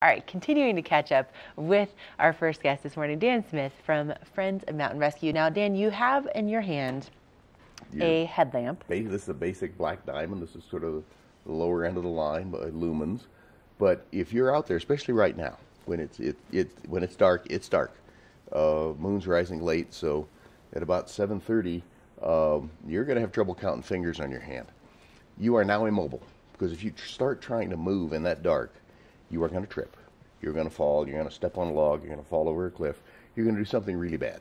All right, continuing to catch up with our first guest this morning, Dan Smith from Friends of Mountain Rescue. Now, Dan, you have in your hand a headlamp. This is a basic black diamond. This is sort of the lower end of the line by lumens. But if you're out there, especially right now, when it's dark, it's dark. Moon's rising late, so at about 7:30, you're going to have trouble counting fingers on your hand. You are now immobile, because if you start trying to move in that dark, you are going to trip. You're going to fall. You're going to step on a log. You're going to fall over a cliff. You're going to do something really bad.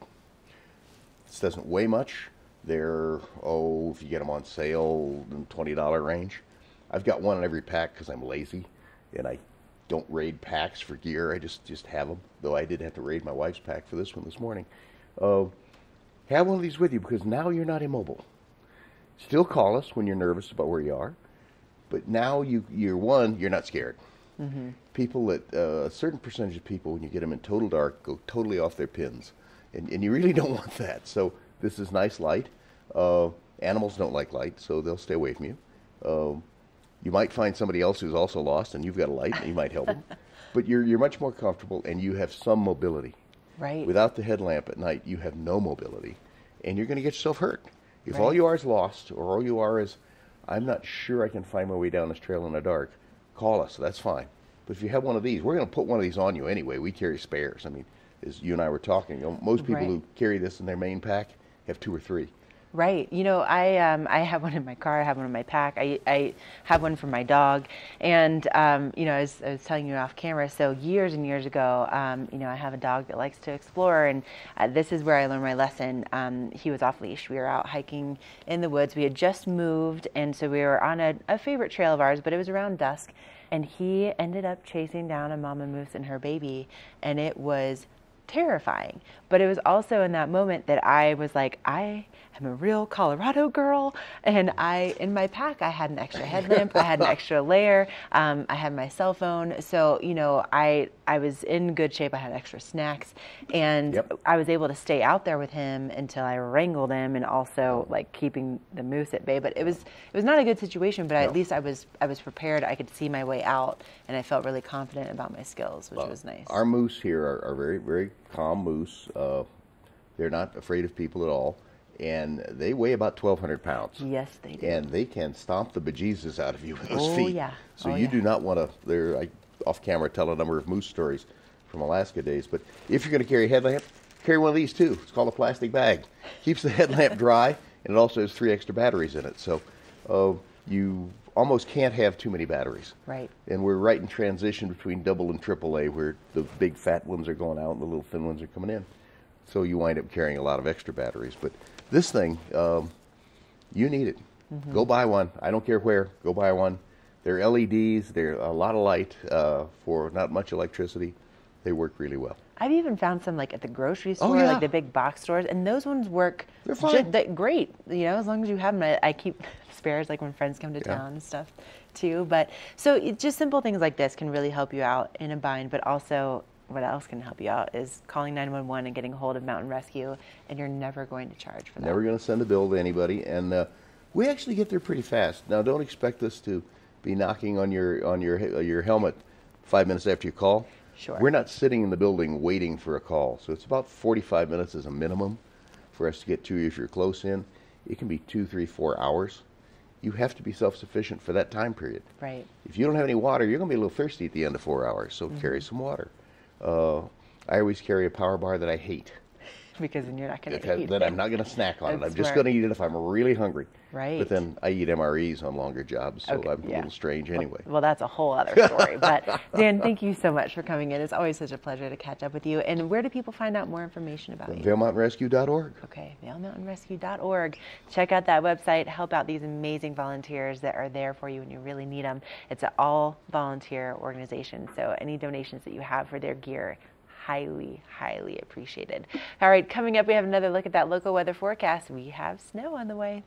This doesn't weigh much. They're, if you get them on sale, in $20 range. I've got one in every pack because I'm lazy, and I don't raid packs for gear. I just have them, though I did have to raid my wife's pack for this one this morning. Have one of these with you, because now you're not immobile. Still call us when you're nervous about where you are, but now you're not scared. Mm-hmm. People a certain percentage of people, when you get them in total dark, go totally off their pins, and you really don't want that. So this is nice light. Animals don't like light, so they'll stay away from you. You might find somebody else who's also lost, and you've got a light, and you might help them. But you're much more comfortable, and you have some mobility. Right. Without the headlamp at night, you have no mobility, and you're going to get yourself hurt. If all you are is lost, or all you are is, I'm not sure I can find my way down this trail in the dark, call us. That's fine. But if you have one of these, we're going to put one of these on you anyway. We carry spares. I mean, as you and I were talking, most people who carry this in their main pack have 2 or 3. Right. You know, I have one in my car. I have one in my pack. I have one for my dog. And, you know, as I was telling you off camera, so years and years ago, you know, I have a dog that likes to explore. And this is where I learned my lesson. He was off leash. We were out hiking in the woods. We had just moved. And so we were on a favorite trail of ours, but it was around dusk. And he ended up chasing down a mama moose and her baby. And it was terrifying. But it was also in that moment that I was like, I am a real Colorado girl, and in my pack I had an extra headlamp, I had an extra layer, I had my cell phone, so you know I was in good shape. I had extra snacks, and I was able to stay out there with him until I wrangled him, and also like keeping the moose at bay. But it was not a good situation, but at least I was prepared. I could see my way out, and I felt really confident about my skills, which was nice. Our moose here are very, very calm moose. They're not afraid of people at all, and they weigh about 1,200 pounds. Yes, they do. And they can stomp the bejesus out of you with those feet. Yeah. So you do not want to. I off camera tell a number of moose stories from Alaska days. But if you're going to carry a headlamp, carry one of these too. It's called a plastic bag. Keeps the headlamp dry, and it also has 3 extra batteries in it. So you almost can't have too many batteries. Right. And we're right in transition between AA and AAA, where the big fat ones are going out and the little thin ones are coming in. So you wind up carrying a lot of extra batteries. But this thing, you need it. Mm-hmm. Go buy one. I don't care where. Go buy one. They're LEDs. They're a lot of light for not much electricity. They work really well. I've even found some like at the grocery store, like the big box stores, and those ones work great. You know, as long as you have them. I keep spares like when friends come to town and stuff too. But so just simple things like this can really help you out in a bind, but also what else can help you out is calling 911 and getting a hold of Mountain Rescue, and you're never going to charge for that. Never going to send a bill to anybody, and we actually get there pretty fast. Now, don't expect us to be knocking on your helmet 5 minutes after you call. Sure. We're not sitting in the building waiting for a call, so it's about 45 minutes as a minimum for us to get to you if you're close in. It can be 2, 3, 4 hours. You have to be self-sufficient for that time period. Right. If you don't have any water, you're going to be a little thirsty at the end of 4 hours, so carry some water. I always carry a power bar that I hate. Because then you're not going to eat it. Then I'm not going to snack on it. I'm just going to eat it if I'm really hungry. Right. But then I eat MREs on longer jobs, so I'm a little strange anyway. Well, that's a whole other story. But Dan, thank you so much for coming in. It's always such a pleasure to catch up with you. And where do people find out more information about you? VailMountainRescue.org. Okay, VailMountainRescue.org. Check out that website. Help out these amazing volunteers that are there for you when you really need them. It's an all-volunteer organization, so any donations that you have for their gear, highly, highly appreciated. All right, coming up, we have another look at that local weather forecast. We have snow on the way.